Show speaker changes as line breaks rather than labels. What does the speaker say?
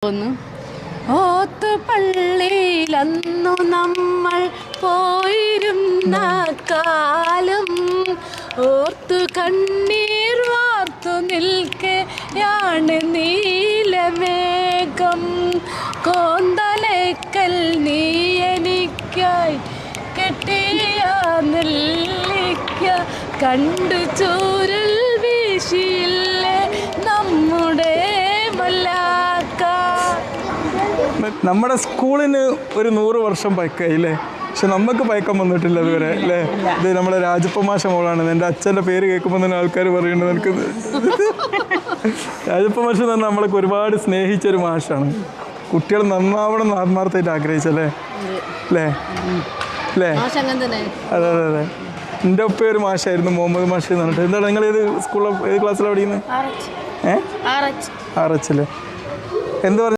ഒന്ന് ഓത്തുപള്ളിയിലന്നു നമ്മൾ പോയിരുന്ന കാലം ഓർത്തു കണ്ണീർ വാർത്തു നിൽക്കെയാണ് നീലമേഘം കോന്തലേക്കൽ നീ എനിക്കായി കെട്ടിയ നെല്ലിക്ക കണ്ടു ചൂരൽ വീശിയില്ലേ നമ്മുടെ മല്ലാക്ക.
നമ്മുടെ സ്കൂളിന് ഒരു 100 വർഷം പഴക്കമായില്ലേ, പക്ഷെ നമുക്ക് പഴക്കം വന്നിട്ടില്ല അതുവരെ അല്ലേ. ഇത് നമ്മുടെ രാജപ്പ മാഷ മോളാണ്. എൻ്റെ അച്ഛൻ്റെ പേര് കേൾക്കുമ്പോൾ തന്നെ ആൾക്കാർ പറയുന്നുണ്ട് എനിക്ക് രാജപ്പ മാഷ് എന്ന് പറഞ്ഞാൽ നമ്മളൊക്കെ ഒരുപാട് സ്നേഹിച്ചൊരു മാഷാണ്. കുട്ടികൾ നന്നാവണം എന്ന് ആത്മാർത്ഥമായിട്ട് ആഗ്രഹിച്ചല്ലേ അല്ലേ അല്ലേ. അതെ അതെ അതെ. എൻ്റെ ഒപ്പം ഒരു മാഷായിരുന്നു, മുഹമ്മദ് മാഷ് എന്ന് പറഞ്ഞിട്ട്. എന്താണ് നിങ്ങൾ ഏത് സ്കൂളിൽ ഏത് ക്ലാസ്സിലാണ് പഠിക്കുന്നത്? RH അല്ലേ. എന്ത് പറഞ്ഞു?